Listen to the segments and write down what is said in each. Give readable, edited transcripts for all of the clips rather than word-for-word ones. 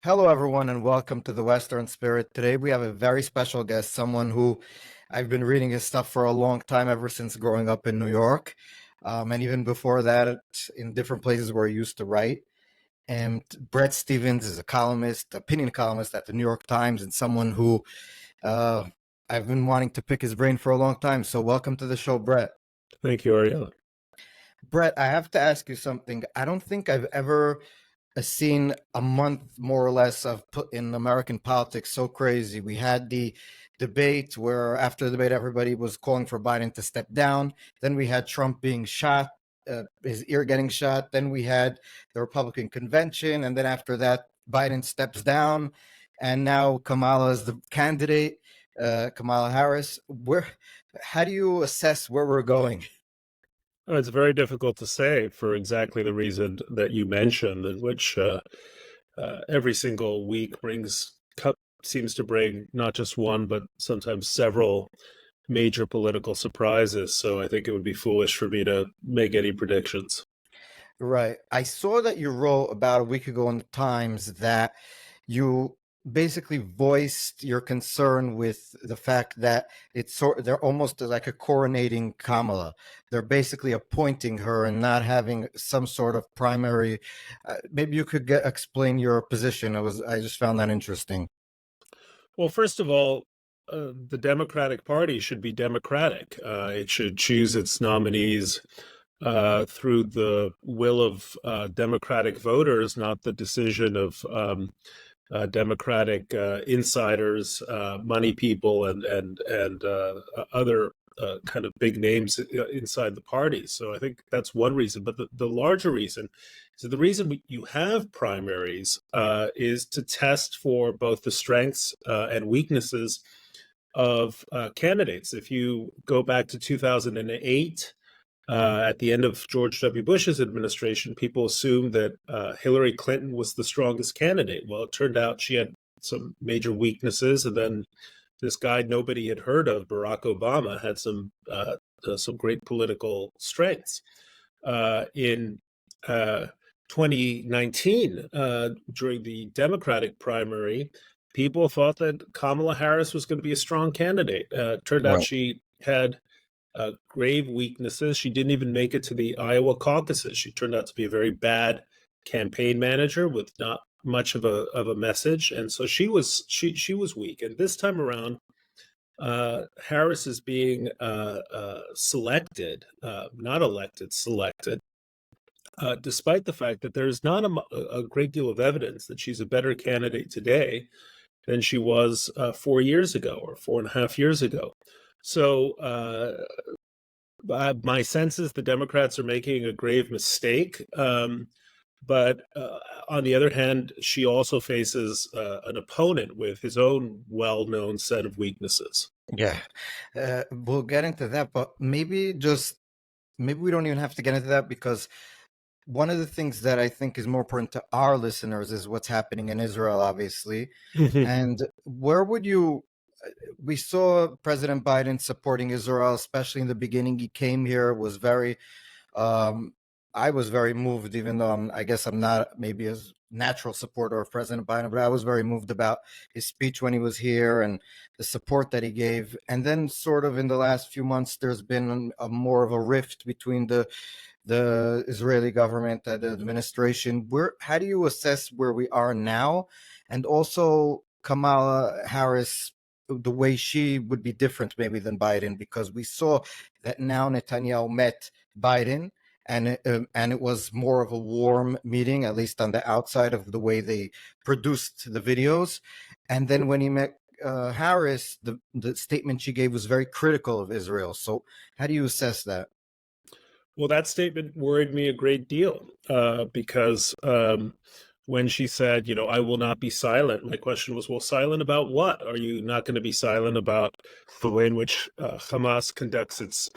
Hello, everyone, and welcome to the Western Spirit. Today, we have a very special guest, someone who I've been reading his stuff for a long time, ever since growing up in New York, and even before that, in different places where he used to write. And Bret Stephens is a columnist, opinion columnist at the New York Times, and someone who uh, I've been wanting to pick his brain for a long time. So, welcome to the show, Bret. Thank you, Ariella. Bret, I have to ask you something. I don't think I've ever seen a month more or less of in American politics so crazy. We had the debate where after the debate everybody was calling for Biden to step down. Then we had Trump being shot, his ear getting shot. Then we had the Republican convention, and then after that Biden steps down, and now Kamala is the candidate, Kamala Harris. How do you assess where we're going? It's very difficult to say for exactly the reason that you mentioned, in which every single week seems to bring not just one, but sometimes several major political surprises. So I think it would be foolish for me to make any predictions. Right. I saw that you wrote about a week ago in the Times that you basically voiced your concern with the fact that they're almost like a coronating Kamala. They're basically appointing her and not having some sort of primary. Maybe you could explain your position. I just found that interesting. Well, first of all, the Democratic Party should be democratic. It should choose its nominees through the will of Democratic voters, not the decision of Democratic insiders, money people, and other kind of big names inside the party. So I think that's one reason. But the larger reason is that the reason you have primaries is to test for both the strengths and weaknesses of candidates. If you go back to 2008, at the end of George W. Bush's administration, people assumed that Hillary Clinton was the strongest candidate. Well, it turned out she had some major weaknesses, and then this guy nobody had heard of, Barack Obama, had some great political strengths. In 2019, during the Democratic primary, people thought that Kamala Harris was going to be a strong candidate. Turned out Right. she had grave weaknesses. She didn't even make it to the Iowa caucuses. She turned out to be a very bad campaign manager with not much of a message, and so she was weak. And this time around, Harris is being selected, not elected, selected, despite the fact that there's not a great deal of evidence that she's a better candidate today than she was 4 years ago or 4.5 years ago. So my sense is the Democrats are making a grave mistake. But on the other hand, she also faces an opponent with his own well-known set of weaknesses. Yeah. We'll get into that, but maybe we don't even have to get into that because one of the things that I think is more important to our listeners is what's happening in Israel, obviously. And where would you? We saw President Biden supporting Israel, especially in the beginning. He came here, was very. I was very moved, even though I guess I'm not maybe a natural supporter of President Biden, but I was very moved about his speech when he was here and the support that he gave. And then, sort of in the last few months, there's been a more of a rift between the Israeli government and the administration. How do you assess where we are now? And also Kamala Harris, the way she would be different maybe than Biden, because we saw that now Netanyahu met Biden, and it was more of a warm meeting, at least on the outside of the way they produced the videos. And then when he met Harris, the statement she gave was very critical of Israel. So how do you assess that? Well, that statement worried me a great deal because when she said, I will not be silent, my question was, well, silent about what? Are you not going to be silent about the way in which Hamas conducts its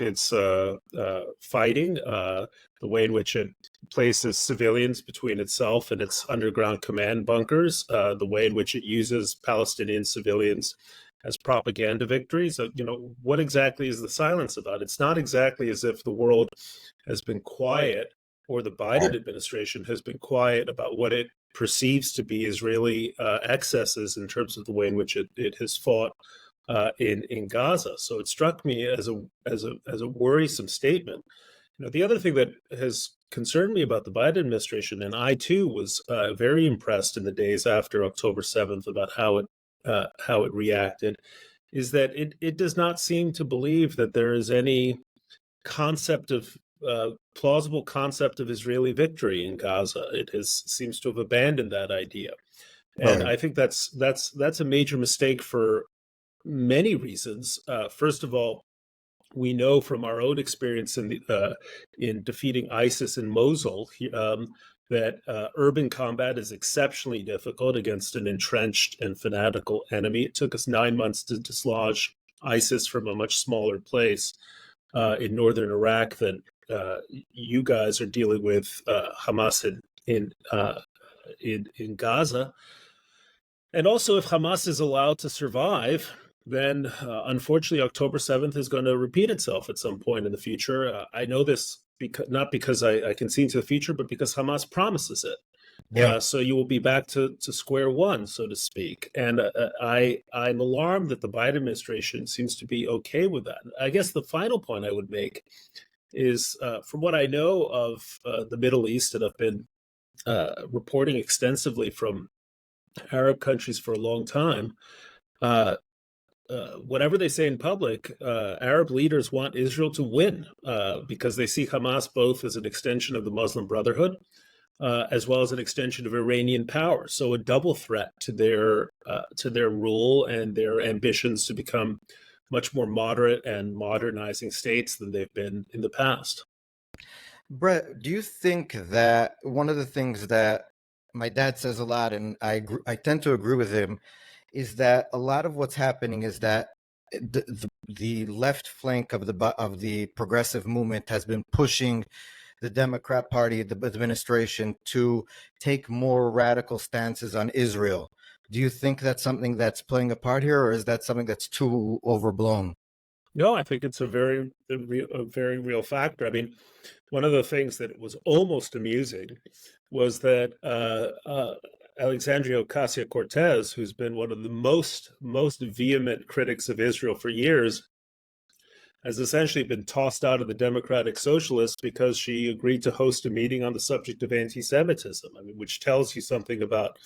fighting, the way in which it places civilians between itself and its underground command bunkers, the way in which it uses Palestinian civilians as propaganda victories? What exactly is the silence about? It's not exactly as if the world has been quiet or the Biden administration has been quiet about what it perceives to be Israeli excesses in terms of the way in which it has fought in Gaza. So it struck me as a worrisome statement. The other thing that has concerned me about the Biden administration, and I too was very impressed in the days after October 7th about how it reacted, is that it does not seem to believe that there is any concept of plausible concept of Israeli victory in Gaza. It seems to have abandoned that idea, and Right. I think that's a major mistake for many reasons. First of all, we know from our own experience in defeating ISIS in Mosul that urban combat is exceptionally difficult against an entrenched and fanatical enemy. It took us 9 months to dislodge ISIS from a much smaller place in northern Iraq than you guys are dealing with Hamas in Gaza. And also, if Hamas is allowed to survive, then unfortunately, October 7th is going to repeat itself at some point in the future. I know this not because I can see into the future, but because Hamas promises it. Yeah. So you will be back to square one, so to speak. And I'm alarmed that the Biden administration seems to be okay with that. I guess the final point I would make is from what I know of the Middle East, and I've been reporting extensively from Arab countries for a long time, whatever they say in public, Arab leaders want Israel to win because they see Hamas both as an extension of the Muslim Brotherhood as well as an extension of Iranian power. So a double threat to their rule and their ambitions to become much more moderate and modernizing states than they've been in the past. Brett, do you think that one of the things that my dad says a lot, and I tend to agree with him, is that a lot of what's happening is that the left flank of the progressive movement has been pushing the Democrat Party, the administration, to take more radical stances on Israel. Do you think that's something that's playing a part here, or is that something that's too overblown? No, I think it's a very real factor. I mean, one of the things that was almost amusing was that Alexandria Ocasio-Cortez, who's been one of the most vehement critics of Israel for years, has essentially been tossed out of the Democratic Socialists because she agreed to host a meeting on the subject of anti-Semitism. I mean, which tells you something about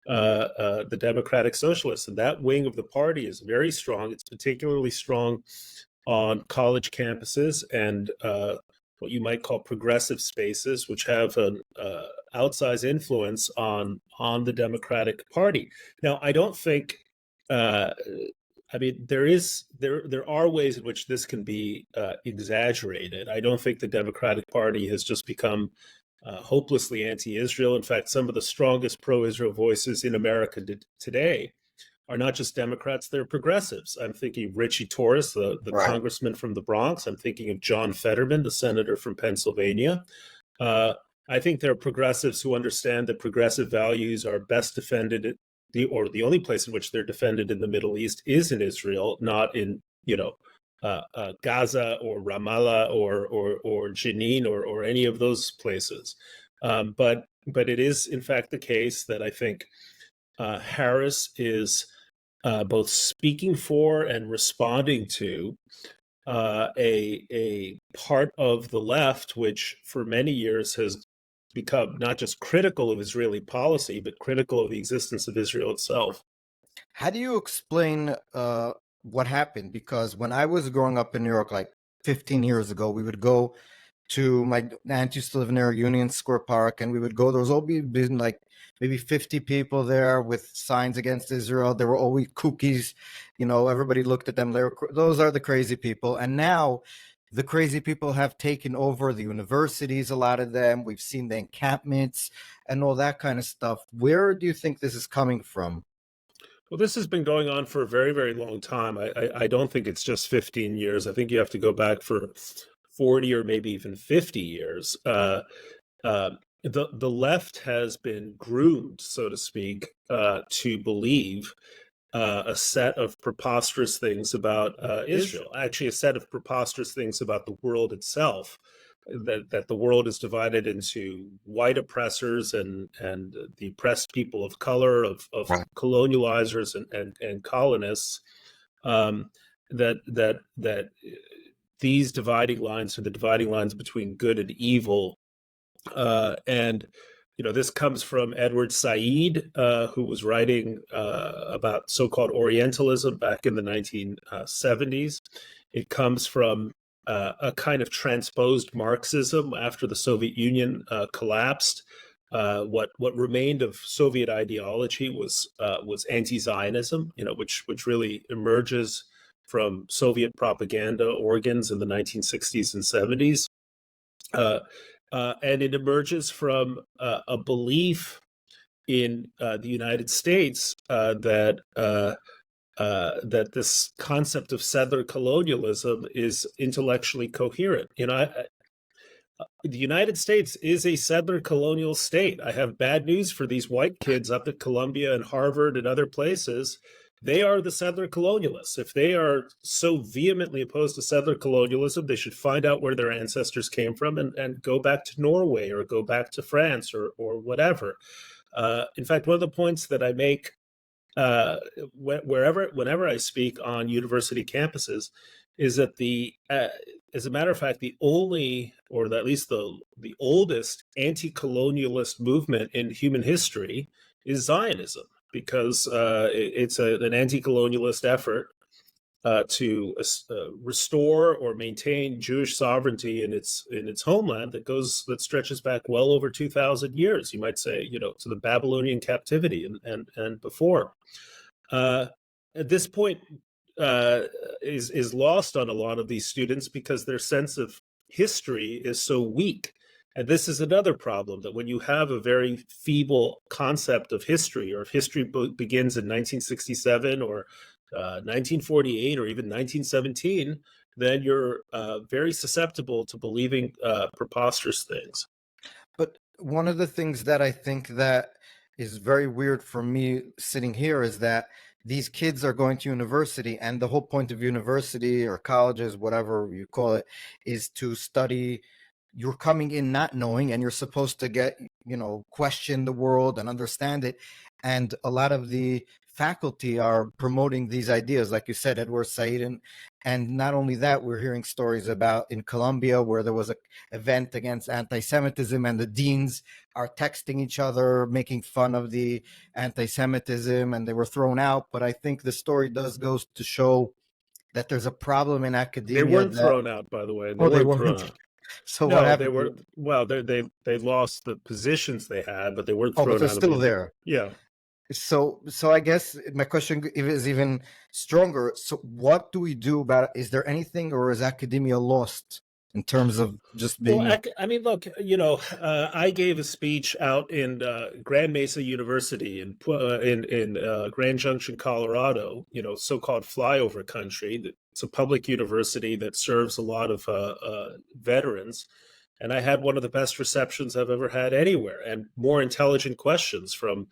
the Democratic Socialists. And that wing of the party is very strong. It's particularly strong on college campuses and what you might call progressive spaces, which have an outsized influence on the Democratic Party. Now, I don't think. I mean, there are ways in which this can be exaggerated. I don't think the Democratic Party has just become hopelessly anti-Israel. In fact, some of the strongest pro-Israel voices in America today are not just Democrats, they're progressives. I'm thinking of Richie Tores, the Right. congressman from the Bronx. I'm thinking of John Fetterman, the senator from Pennsylvania. I think there are progressives who understand that progressive values are best defended, the only place in which they're defended in the Middle East is in Israel, not in Gaza or Ramallah or Jenin or any of those places. But it is in fact the case that I think Harris is both speaking for and responding to a part of the left, which for many years has become not just critical of Israeli policy, but critical of the existence of Israel itself. How do you explain what happened? Because when I was growing up in New York, like 15 years ago, we would go to my aunt used to live near Union Square Park, and we would go. There was always been like maybe 50 people there with signs against Israel. There were always kookies, everybody looked at them. Those are the crazy people. And now the crazy people have taken over the universities, a lot of them. We've seen the encampments and all that kind of stuff. Where do you think this is coming from? Well, this has been going on for a very, very long time. I don't think it's just 15 years. I think you have to go back for 40 or maybe even 50 years. The left has been groomed, so to speak, to believe a set of preposterous things about Israel, actually a set of preposterous things about the world itself. that the world is divided into white oppressors and the oppressed people of color, of Right. colonializers and colonists. Um, that these dividing lines are the dividing lines between good and evil, and this comes from Edward Said, who was writing about so-called Orientalism back in the 1970s. It comes from a kind of transposed Marxism after the Soviet Union collapsed. What remained of Soviet ideology was anti-Zionism, which really emerges from Soviet propaganda organs in the 1960s and 70s. And it emerges from a belief in the United States that this concept of settler colonialism is intellectually coherent. The United States is a settler colonial state. I have bad news for these white kids up at Columbia and Harvard and other places. They are the settler colonialists. If they are so vehemently opposed to settler colonialism, they should find out where their ancestors came from and go back to Norway or go back to France or whatever. In fact, one of the points that I make whenever I speak on university campuses is that as a matter of fact, the only, or at least the oldest anti-colonialist movement in human history is Zionism, because it's an anti-colonialist effort to restore or maintain Jewish sovereignty in its homeland that stretches back well over 2,000 years. You might say, to the Babylonian captivity and before. At this point, is lost on a lot of these students because their sense of history is so weak. And this is another problem, that when you have a very feeble concept of history, or if history begins in 1967 or 1948 or even 1917, then you're very susceptible to believing preposterous things. But one of the things that I think that is very weird for me sitting here is that these kids are going to university, and the whole point of university or colleges, whatever you call it, is to study. You're coming in not knowing, and you're supposed to get, question the world and understand it. And a lot of the faculty are promoting these ideas, like you said, Edward Said. And not only that, we're hearing stories about in Colombia where there was an event against anti-Semitism, and the deans are texting each other, making fun of the anti-Semitism, and they were thrown out. But I think the story does goes to show that there's a problem in They academia weren't that, thrown out, by the way. They oh, they weren't thrown weren't. out. So what No, they happened? were. Well, they lost the positions they had, but they weren't Oh, but thrown they're out of the. still there. Yeah. So I guess my question is even stronger. So what do we do about it? Is there anything, or is academia lost in terms of just Well, being? I mean, look, I gave a speech out in Grand Mesa University in Grand Junction, Colorado. So-called flyover country. It's a public university that serves a lot of veterans, and I had one of the best receptions I've ever had anywhere, and more intelligent questions from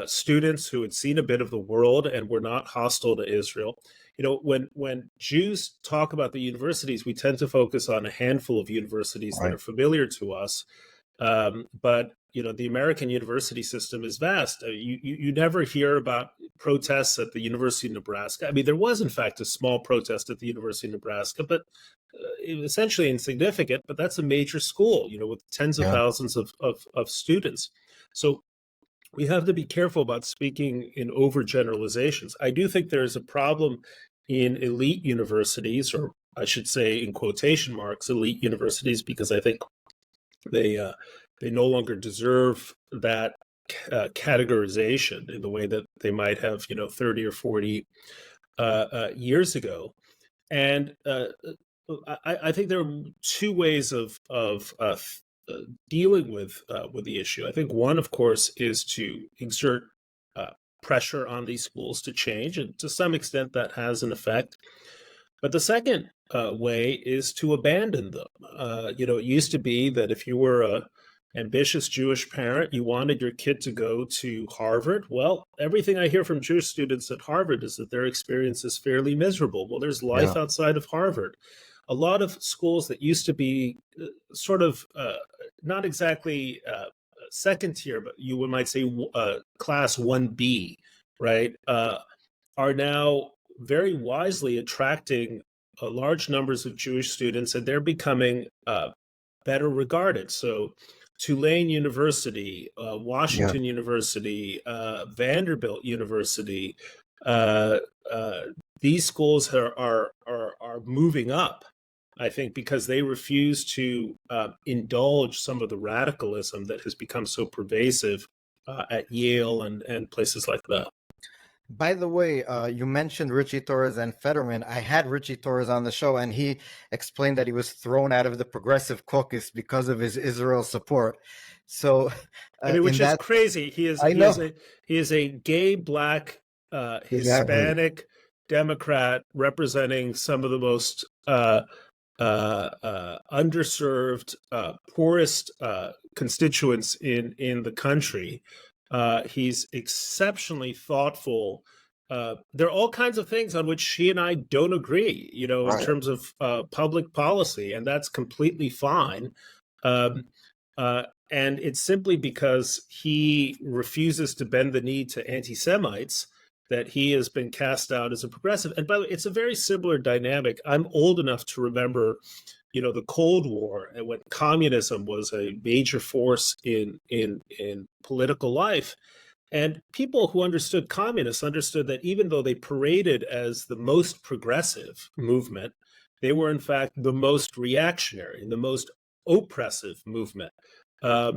students who had seen a bit of the world and were not hostile to Israel. When Jews talk about the universities, we tend to focus on a handful of universities that Right. are familiar to us. But the American university system is vast. You never hear about protests at the University of Nebraska. I mean, there was in fact a small protest at the University of Nebraska, but it was essentially insignificant. But that's a major school, with tens of Yeah. thousands of students. So we have to be careful about speaking in overgeneralizations. I do think there is a problem in elite universities, or I should say, in quotation marks, elite universities, because I think they no longer deserve that categorization in the way that they might have, 30 or 40 years ago. And I think there are two ways of dealing with the issue. I think one, of course, is to exert pressure on these schools to change, and to some extent that has an effect. But the second way is to abandon them. It used to be that if you were a ambitious Jewish parent, you wanted your kid to go to Harvard. Well, everything I hear from Jewish students at Harvard is that their experience is fairly miserable. Well, there's life Yeah. outside of Harvard. a lot of schools that used to be sort of not exactly second tier, but you might say class 1B, right, are now very wisely attracting large numbers of Jewish students, and they're becoming better regarded. So Tulane University, Yeah. Washington University, Vanderbilt University, uh, uh, these schools are moving up, I think, because they refuse to indulge some of the radicalism that has become so pervasive at Yale and places like that. By the way, you mentioned Richie Torres and Fetterman. I had Richie Torres on the show, and he explained that he was thrown out of the Progressive Caucus because of his Israel support. So, I mean, in which is that, crazy. I know He is a gay black exactly. Hispanic Democrat representing some of the most underserved, poorest constituents in the country. He's exceptionally thoughtful. There are all kinds of things on which he and I don't agree, in Right. terms of public policy, and that's completely fine. Um, and it's simply because he refuses to bend the knee to anti-Semites that he has been cast out as a progressive. And by the way, it's a very similar dynamic. I'm old enough to remember, the Cold War, and when communism was a major force in political life. And people who understood communists understood that even though they paraded as the most progressive movement, they were in fact the most reactionary and the most oppressive movement. I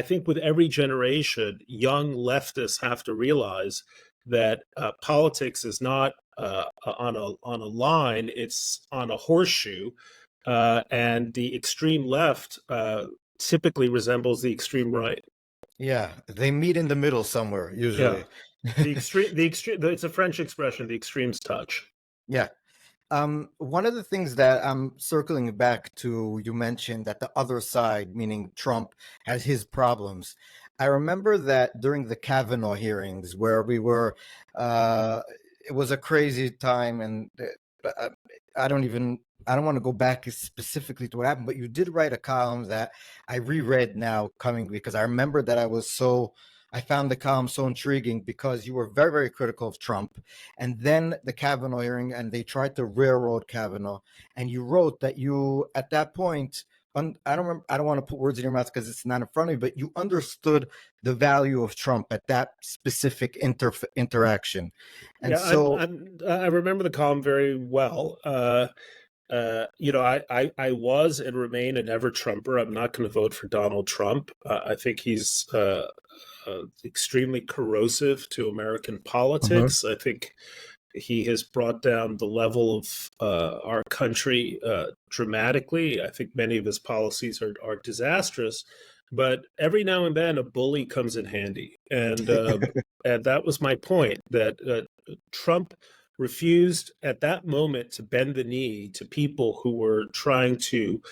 think with every generation, young leftists have to realize that politics is not on a line; it's on a horseshoe, and the extreme left typically resembles the extreme right. Yeah, they meet in the middle somewhere Yeah, usually. the extreme. It's a French expression. The extremes touch. Yeah. One of the things that I'm circling back to, you mentioned that the other side, meaning Trump, has his problems. I remember that during the Kavanaugh hearings, where we were, uh, it was a crazy time, and uh, I don't even, I don't want to go back specifically to what happened, but you did write a column that I reread now coming because I remember that I found the column so intriguing because you were very, very critical of Trump, and then the Kavanaugh hearing, and they tried to railroad Kavanaugh. And you wrote that you, at that point, I don't remember, I don't want to put words in your mouth because it's not in front of me, but you understood the value of Trump at that specific interaction. And Yeah, so, I remember the column very well. I was and remain an ever Trumper. I'm not going to vote for Donald Trump. I think he's extremely corrosive to American Mhm. politics. I think he has brought down the level of our country dramatically. I think many of his policies are disastrous, but every now and then a bully comes in handy, and that was my point, that Trump refused at that moment to bend the knee to people who were trying to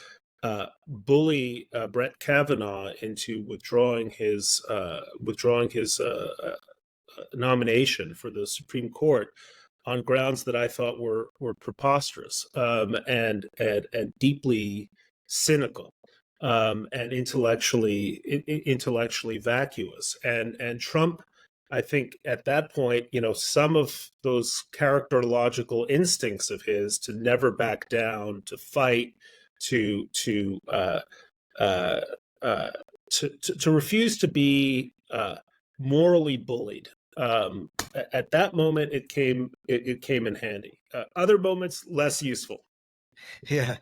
bully Brett Kavanaugh into withdrawing his nomination for the Supreme Court on grounds that I thought were preposterous, and deeply cynical, and intellectually vacuous. And Trump, I think at that point, some of those characterological instincts of his to never back down, to fight, to to uh, uh, uh, to refuse to be morally bullied. At that moment, it came in handy. Other moments, less useful. yeah.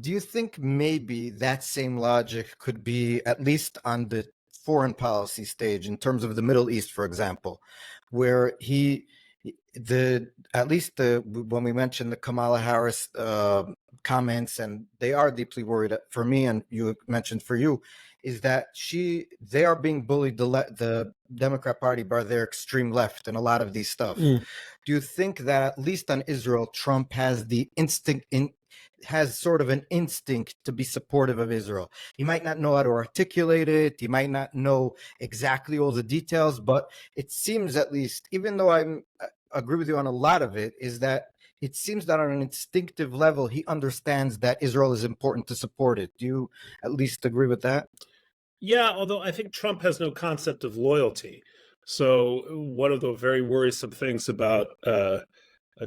Do you think maybe that same logic could be at least on the foreign policy stage in terms of the Middle East, for example, where the at least the when we mentioned the Kamala Harris comments, and they are deeply worried for me, and you mentioned for you, is that they are being bullied the Democrat Party by their extreme left and a lot of these stuff. Mm. Do you think that at least on Israel, Trump has the instinct in has sort of an instinct to be supportive of Israel? He might not know how to articulate it. He might not know exactly all the details, but it seems, at least, even though I agree with you on a lot of it, is that it seems that on an instinctive level, he understands that Israel is important to support it. Do you at least agree with that? Yeah, although I think Trump has no concept of loyalty. So one of the very worrisome things about a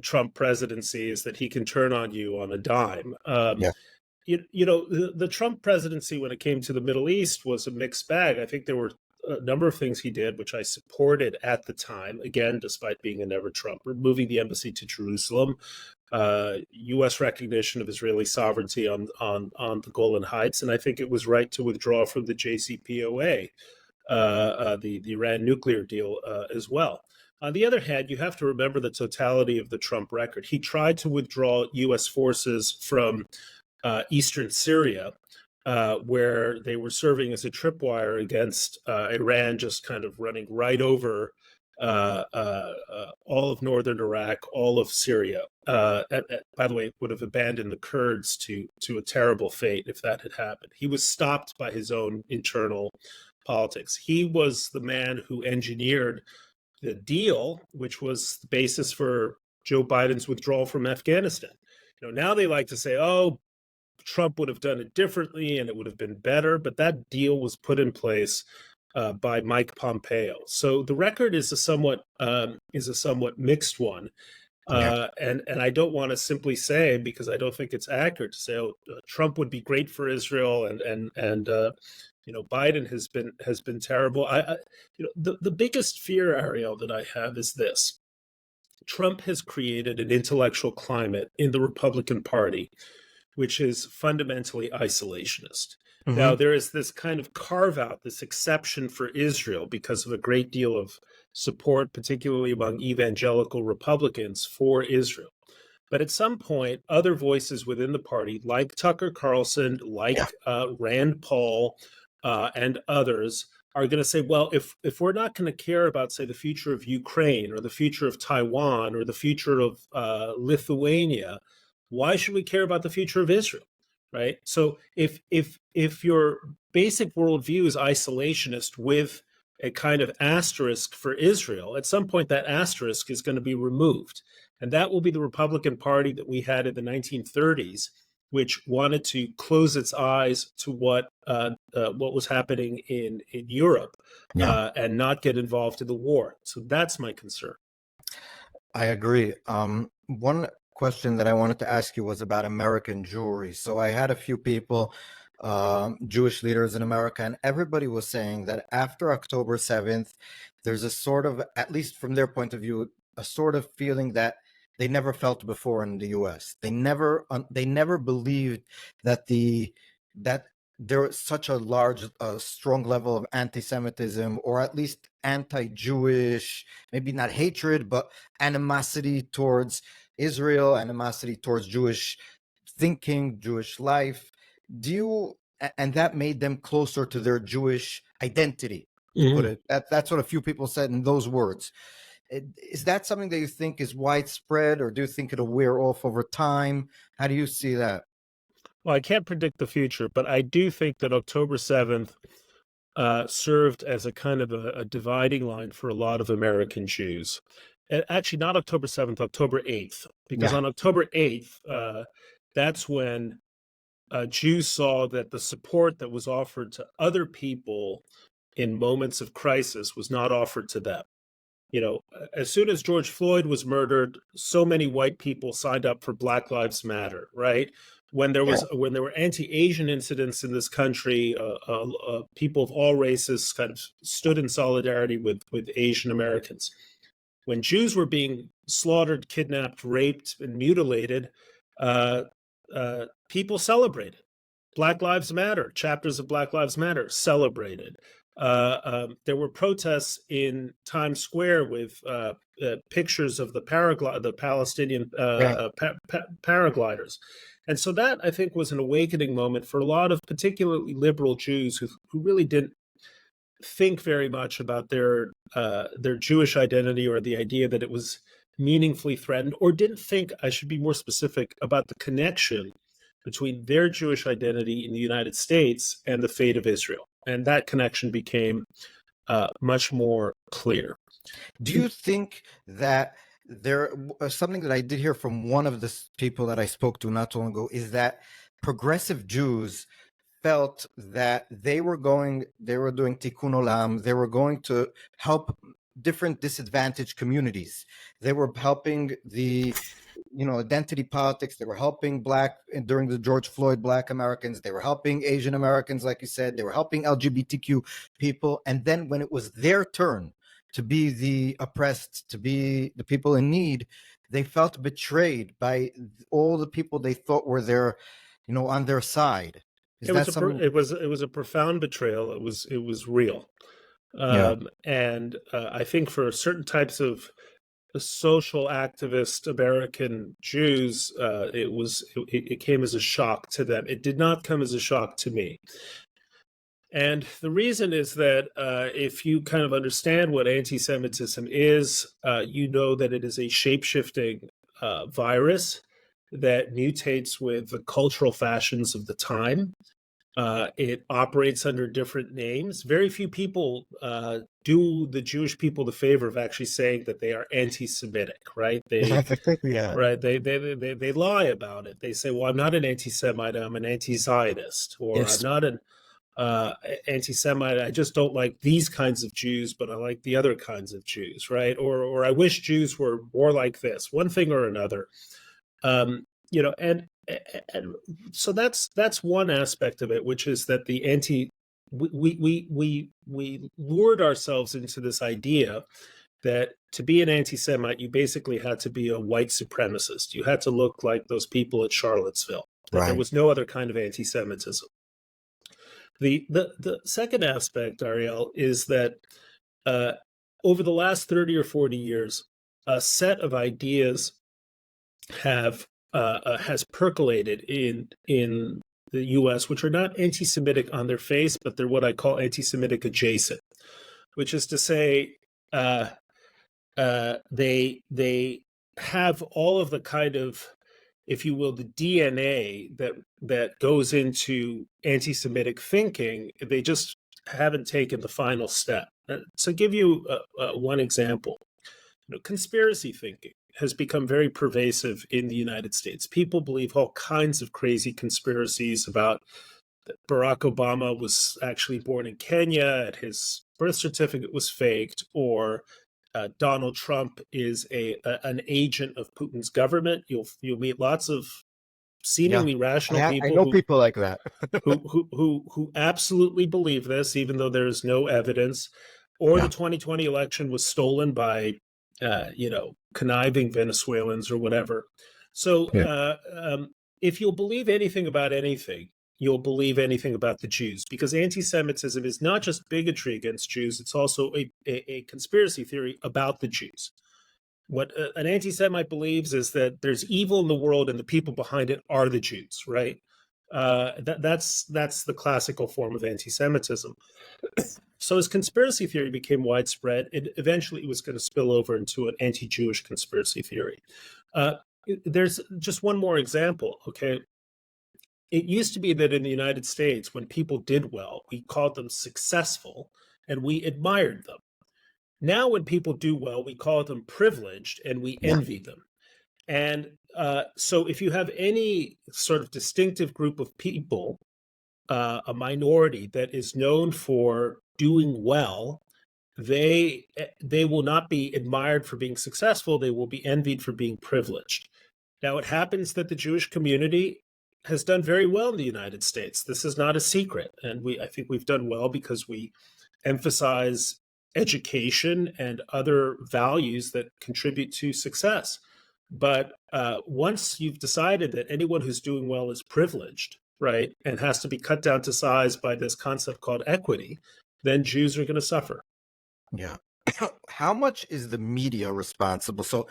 Trump presidency is that he can turn on you on a dime. Yeah. The Trump presidency, when it came to the Middle East, was a mixed bag. I think there were a number of things he did which I supported at the time. Again, despite being a never Trumper, moving the embassy to Jerusalem, U.S. recognition of Israeli sovereignty on the Golan Heights, and I think it was right to withdraw from the JCPOA, the Iran nuclear deal, as well. On the other hand, you have to remember the totality of the Trump record. He tried to withdraw U.S. forces from eastern Syria, where they were serving as a tripwire against Iran, just kind of running right over all of northern Iraq, all of Syria. By the way, it would have abandoned the Kurds to a terrible fate if that had happened. He was stopped by his own internal politics. He was the man who engineered the deal, which was the basis for Joe Biden's withdrawal from Afghanistan. Now they like to say, "Oh, Trump would have done it differently and it would have been better," but that deal was put in place by Mike Pompeo. So the record is a somewhat mixed one, Yeah. and I don't want to simply say, because I don't think it's accurate to say, "Oh, Trump would be great for Israel," and Biden has been terrible. The biggest fear, Ariel, that I have is this: Trump has created an intellectual climate in the Republican Party which is fundamentally isolationist. Hmm. Now, there is this kind of carve out, this exception for Israel because of a great deal of support, particularly among evangelical Republicans, for Israel. But at some point, other voices within the party, like Tucker Carlson, Yeah. like Rand Paul, and others, are going to say, well, if we're not going to care about, say, the future of Ukraine or the future of Taiwan or the future of Lithuania, why should we care about the future of Israel? Right. So if your basic worldview is isolationist with a kind of asterisk for Israel, at some point that asterisk is going to be removed. And that will be the Republican Party that we had in the 1930s, which wanted to close its eyes to what was happening in Europe, Yeah. and not get involved in the war. So that's my concern. I agree. One question that I wanted to ask you was about American Jewry. So I had a few people, Jewish leaders in America, and everybody was saying that after October 7th, there's a sort of, at least from their point of view, a sort of feeling that they never felt before in the US. They never believed that that there was such a large, strong level of anti-Semitism, or at least anti-Jewish, maybe not hatred, but animosity towards Israel, animosity towards Jewish thinking, Jewish life. And that made them closer to their Jewish identity, to put Mhm. it. That's what a few people said in those words. Is that something that you think is widespread, or do you think it'll wear off over time? How do you see that? Well, I can't predict the future, but I do think that October 7th served as a kind of a dividing line for a lot of American Jews. Actually, not October 7th, October 8th, because Yeah. on October 8th, that's when Jews saw that the support that was offered to other people in moments of crisis was not offered to them. As soon as George Floyd was murdered, so many white people signed up for Black Lives Matter, right? When there Yeah. were anti-Asian incidents in this country, people of all races kind of stood in solidarity with Asian Americans. When Jews were being slaughtered, kidnapped, raped, and mutilated, uh, people celebrated. Black Lives Matter, chapters of Black Lives Matter celebrated. There were protests in Times Square with pictures of the Palestinian Yeah. paragliders. And so that, I think, was an awakening moment for a lot of particularly liberal Jews who really didn't think very much about their Jewish identity, or the idea that it was meaningfully threatened, or didn't think, I should be more specific, about the connection between their Jewish identity in the United States and the fate of Israel. And that connection became much more clear. Do you think that something that I did hear from one of the people that I spoke to not too long ago is that progressive Jews felt that they were doing tikkun olam. They were going to help different disadvantaged communities. They were helping the identity politics. They were helping during the George Floyd Black Americans. They were helping Asian Americans, like you said. They were helping LGBTQ people. And then when it was their turn to be the oppressed, to be the people in need, they felt betrayed by all the people they thought were on their side. It was a profound betrayal. It was real. Yeah. And I think for certain types of social activist American Jews, it came as a shock to them. It did not come as a shock to me. And the reason is that if you kind of understand what anti-Semitism is, you know that it is a shape-shifting virus that mutates with the cultural fashions of the time. It operates under different names. Very few people do the Jewish people the favor of actually saying that they are anti-Semitic, right? Yeah. Right. They lie about it. They say, "Well, I'm not an anti-Semite. I'm an anti-Zionist," or Yes. "I'm not an anti-Semite. I just don't like these kinds of Jews, but I like the other kinds of Jews," right? Or "I wish Jews were more like this," one thing or another. And so that's one aspect of it, which is that we lured ourselves into this idea that to be an anti-Semite, you basically had to be a white supremacist. You had to look like those people at Charlottesville. That Right. there was no other kind of anti-Semitism. The second aspect, Ariel, is that over the last 30 or 40 years, a set of ideas has percolated in the U.S., which are not anti-Semitic on their face, but they're what I call anti-Semitic adjacent, which is to say, they have all of the kind of, if you will, the DNA that goes into anti-Semitic thinking. They just haven't taken the final step. So, give you one example. Conspiracy thinking has become very pervasive in the United States. People believe all kinds of crazy conspiracies about that Barack Obama was actually born in Kenya, and his birth certificate was faked, or Donald Trump is an agent of Putin's government. You'll meet lots of seemingly rational people. I know people like that. who absolutely believe this, even though there is no evidence. Or the 2020 election was stolen by conniving Venezuelans or whatever. So if you'll believe anything about anything, you'll believe anything about the Jews, because anti-Semitism is not just bigotry against Jews, it's also a conspiracy theory about the Jews. What an anti-Semite believes is that there's evil in the world and the people behind it are the Jews, right? That's the classical form of anti-Semitism. So as conspiracy theory became widespread, it eventually was going to spill over into an anti-Jewish conspiracy theory. There's just one more example, okay? It used to be that in the United States, when people did well, we called them successful and we admired them. Now when people do well, we call them privileged and we envy them. And so if you have any sort of distinctive group of people, a minority that is known for doing well, they will not be admired for being successful. They will be envied for being privileged. Now, it happens that the Jewish community has done very well in the United States. This is not a secret. And I think we've done well because we emphasize education and other values that contribute to success. But once you've decided that anyone who's doing well is privileged, right, and has to be cut down to size by this concept called equity, then Jews are going to suffer. Yeah. How much is the media responsible? So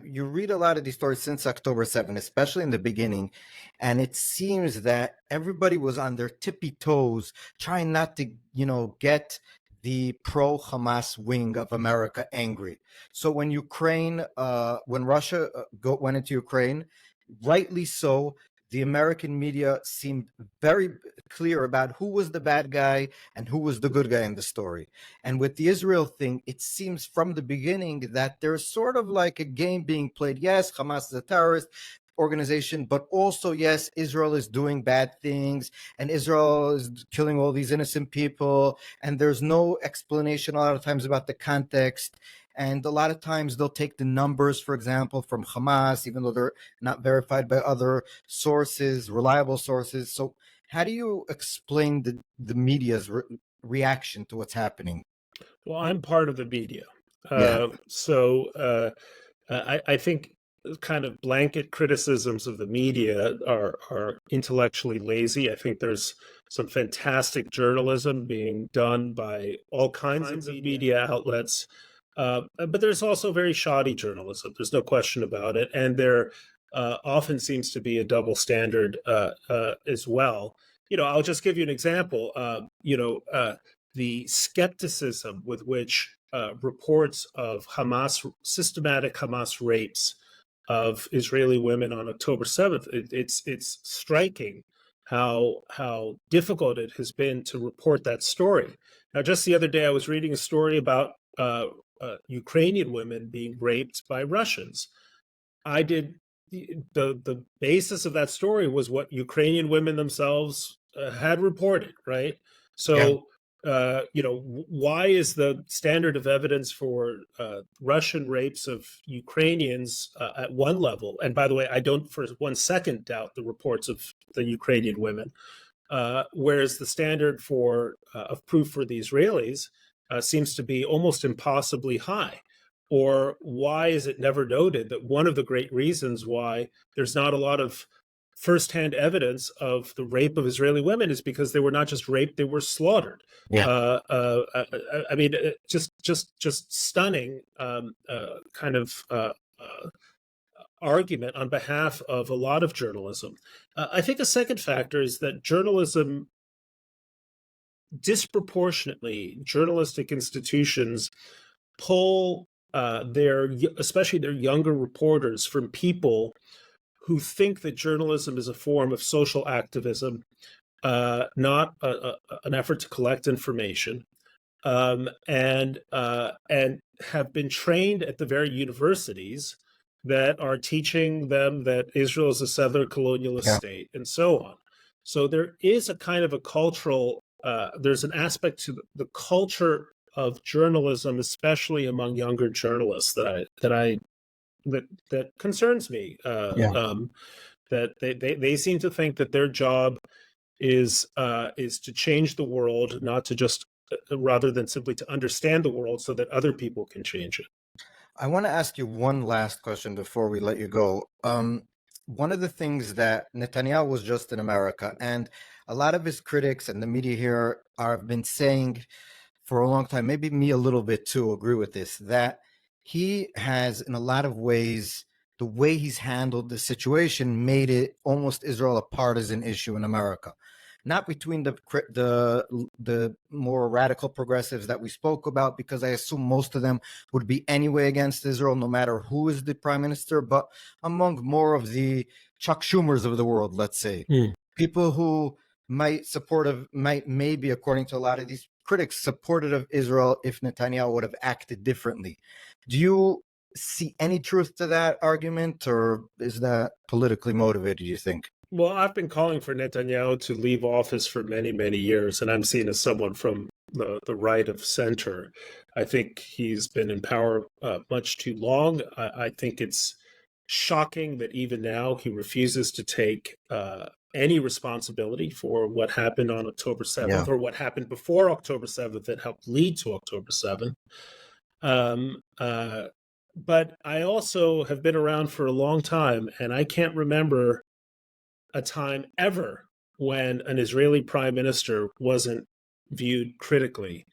you read a lot of these stories since October 7th, especially in the beginning, and it seems that everybody was on their tippy toes trying not to, get the pro-Hamas wing of America angry. So when Russia went into Ukraine, rightly so, the American media seemed very clear about who was the bad guy and who was the good guy in the story. And with the Israel thing, it seems from the beginning that there's sort of like a game being played. Yes, Hamas is a terrorist organization, but also, yes, Israel is doing bad things and Israel is killing all these innocent people. And there's no explanation a lot of times about the context. And a lot of times they'll take the numbers, for example, from Hamas, even though they're not verified by other sources, reliable sources. So how do you explain the media's reaction to what's happening? Well, I'm part of the media. Yeah. I think kind of blanket criticisms of the media are intellectually lazy. I think there's some fantastic journalism being done by all kinds of media outlets. But there's also very shoddy journalism. There's no question about it. And there often seems to be a double standard as well. I'll just give you an example. The skepticism with which reports of systematic Hamas rapes of Israeli women on October 7th, it's striking how difficult it has been to report that story. Now, just the other day, I was reading a story about Ukrainian women being raped by Russians. I did the basis of that story was what Ukrainian women themselves had reported, right? Yeah. So, why is the standard of evidence for Russian rapes of Ukrainians at one level? And by the way, I don't for 1 second doubt the reports of the Ukrainian women, whereas the standard of proof for the Israelis seems to be almost impossibly high. Or why is it never noted that one of the great reasons why there's not a lot of firsthand evidence of the rape of Israeli women is because they were not just raped; they were slaughtered. Yeah. I mean, just stunning kind of argument on behalf of a lot of journalism. I think a second factor is that journalism disproportionately, journalistic institutions pull especially their younger reporters from people who think that journalism is a form of social activism, not an effort to collect information, and have been trained at the very universities that are teaching them that Israel is a settler colonialist state, and so on. So there is a kind of a cultural, there's an aspect to the culture of journalism, especially among younger journalists, that concerns me. That they seem to think that their job is to change the world, not to just rather than simply to understand the world so that other people can change it. I want to ask you one last question before we let you go. One of the things that Netanyahu was just in America, and a lot of his critics and the media here have been saying for a long time, maybe me a little bit too, agree with this, that he has, in a lot of ways, the way he's handled the situation made it almost Israel a partisan issue in America. Not between the more radical progressives that we spoke about, because I assume most of them would be anyway against Israel, no matter who is the prime minister, but among more of the Chuck Schumers of the world, let's say. People who might maybe, according to a lot of these critics, supportive of Israel if Netanyahu would have acted differently. Do you see any truth to that argument, or is that politically motivated, do you think? Well, I've been calling for Netanyahu to leave office for many, many years, and I'm seen as someone from the right of center. I think he's been in power much too long. I think it's shocking that even now he refuses to take any responsibility for what happened on October 7th or what happened before October 7th that helped lead to October 7th. But I also have been around for a long time, and I can't remember a time ever when an Israeli prime minister wasn't viewed critically.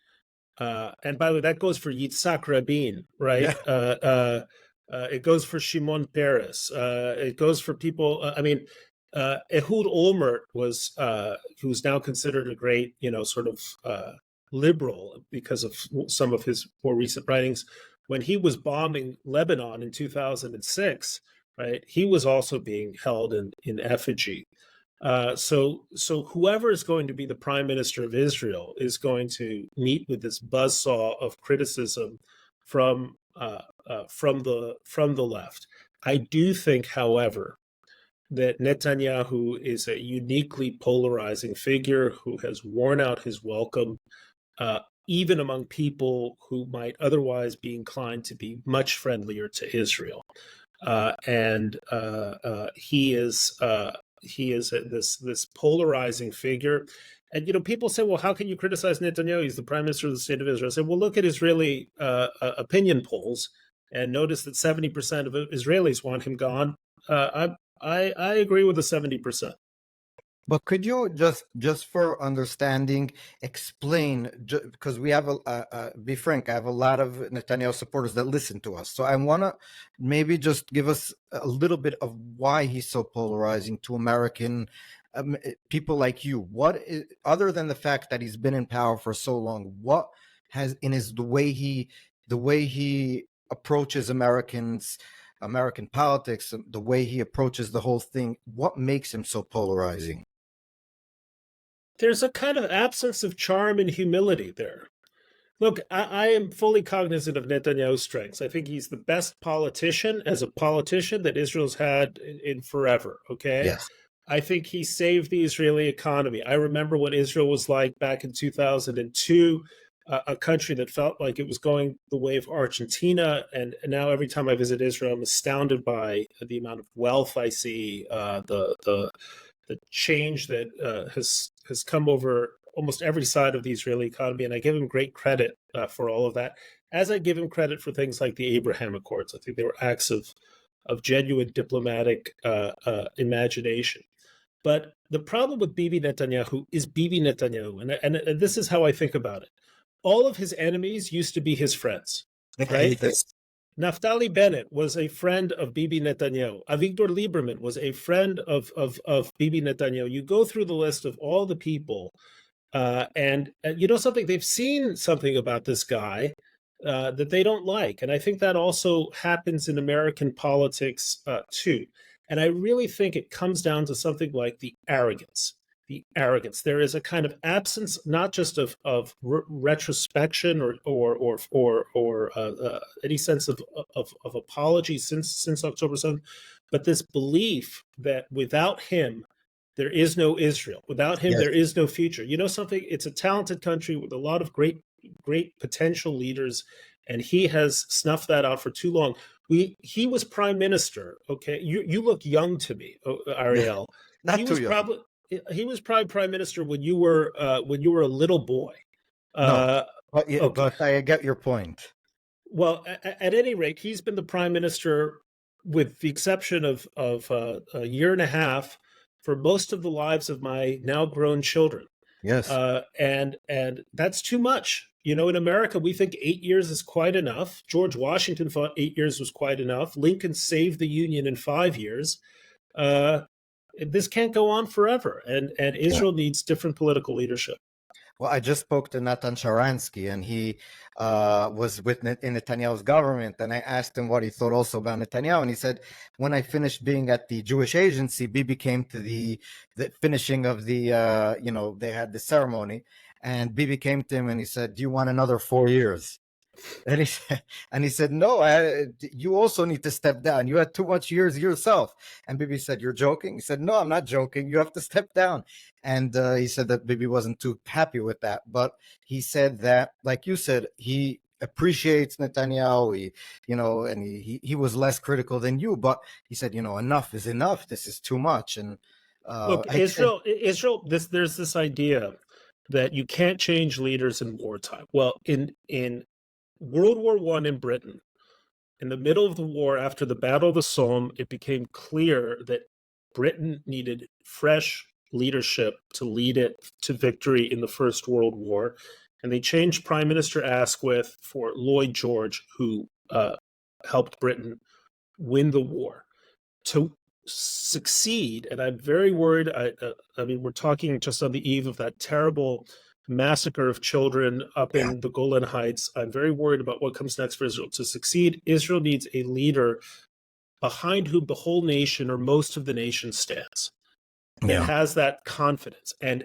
And by the way, that goes for Yitzhak Rabin, right? Yeah. It goes for Shimon Peres. It goes for people. Ehud Olmert was, who's now considered a great, sort of liberal because of some of his more recent writings. When he was bombing Lebanon in 2006, right, he was also being held in effigy. So whoever is going to be the prime minister of Israel is going to meet with this buzzsaw of criticism from the left. I do think, however, that Netanyahu is a uniquely polarizing figure who has worn out his welcome, even among people who might otherwise be inclined to be much friendlier to Israel. And he is this polarizing figure. And people say, well, how can you criticize Netanyahu? He's the prime minister of the state of Israel. I said, well, look at Israeli opinion polls and notice that 70% of Israelis want him gone. I agree with the 70%. But could you just for understanding explain, because we have be frank, I have a lot of Netanyahu supporters that listen to us, so I want to maybe just give us a little bit of why he's so polarizing to American people like you. What is, other than the fact that he's been in power for so long, what has in his the way he approaches American politics, the way he approaches the whole thing, what makes him so polarizing? There's a kind of absence of charm and humility there. Look, I am fully cognizant of Netanyahu's strengths. I think he's the best politician as a politician that Israel's had in forever, okay? Yes. I think he saved the Israeli economy. I remember what Israel was like back in 2002, a country that felt like it was going the way of Argentina. And now every time I visit Israel, I'm astounded by the amount of wealth I see, the change that has come over almost every side of the Israeli economy, and I give him great credit for all of that, as I give him credit for things like the Abraham Accords. I think they were acts of genuine diplomatic imagination. But the problem with Bibi Netanyahu is Bibi Netanyahu, and this is how I think about it. All of his enemies used to be his friends, right? Naftali Bennett was a friend of Bibi Netanyahu. Avigdor Lieberman was a friend of Bibi Netanyahu. You go through the list of all the people, and you know something, they've seen something about this guy that they don't like. And I think that also happens in American politics too. And I really think it comes down to something like the arrogance. The arrogance. There is a kind of absence, not just of retrospection or any sense of apology since October 7th, but this belief that without him there is no Israel. Without him, Yes. there is no future. You know something? It's a talented country with a lot of great potential leaders, and he has snuffed that out for too long. He was prime minister. Okay, you look young to me, Ariel. Not He too was young. probably prime minister when you were a little boy. No, Okay. but I get your point. Well, at any rate, he's been the prime minister, with the exception of a year and a half, for most of the lives of my now grown children. Yes. And that's too much. You know, in America, we think 8 years is quite enough. George Washington thought 8 years was quite enough. Lincoln saved the Union in 5 years. This can't go on forever, and Israel needs different political leadership. Well, I just spoke to Natan Sharansky, and he was in Netanyahu's government, and I asked him what he thought also about Netanyahu, and he said, when I finished being at the Jewish Agency, Bibi came to the finishing of the, they had the ceremony, and Bibi came to him and he said, do you want another 4 years? And he said, no, you also need to step down. You had too much years yourself. And Bibi said, you're joking? He said, no, I'm not joking. You have to step down. And he said that Bibi wasn't too happy with that. But he said that, like you said, he appreciates Netanyahu, and he was less critical than you. But he said, enough is enough. This is too much. And Look, Israel, there's this idea that you can't change leaders in wartime. Well, in World War I in Britain, in the middle of the war, after the Battle of the Somme, it became clear that Britain needed fresh leadership to lead it to victory in the First World War. And they changed Prime Minister Asquith for Lloyd George, who helped Britain win the war. To succeed, and I'm very worried, I mean, we're talking just on the eve of that terrible massacre of children up in the Golan Heights. I'm very worried about what comes next for Israel. To succeed, Israel needs a leader behind whom the whole nation or most of the nation stands. that Yeah. has that confidence. And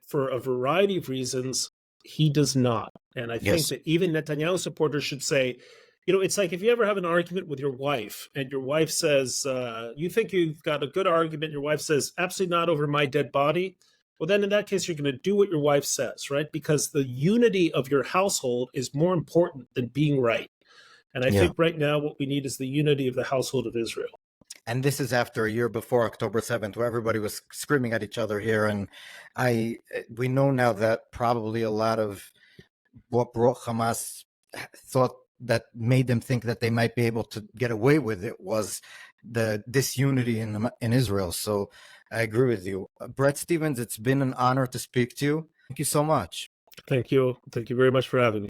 for a variety of reasons, he does not. And I think Yes. that even Netanyahu supporters should say, it's like if you ever have an argument with your wife and your wife says, you think you've got a good argument, your wife says, absolutely not over my dead body. Well, then in that case, you're going to do what your wife says, right? Because the unity of your household is more important than being right. And I Yeah. think right now what we need is the unity of the household of Israel. And this is after a year before October 7th, where everybody was screaming at each other here. And we know now that probably a lot of what brought Hamas thought that made them think that they might be able to get away with it was the disunity in Israel. So I agree with you. Bret Stephens, it's been an honor to speak to you. Thank you so much. Thank you. Thank you very much for having me.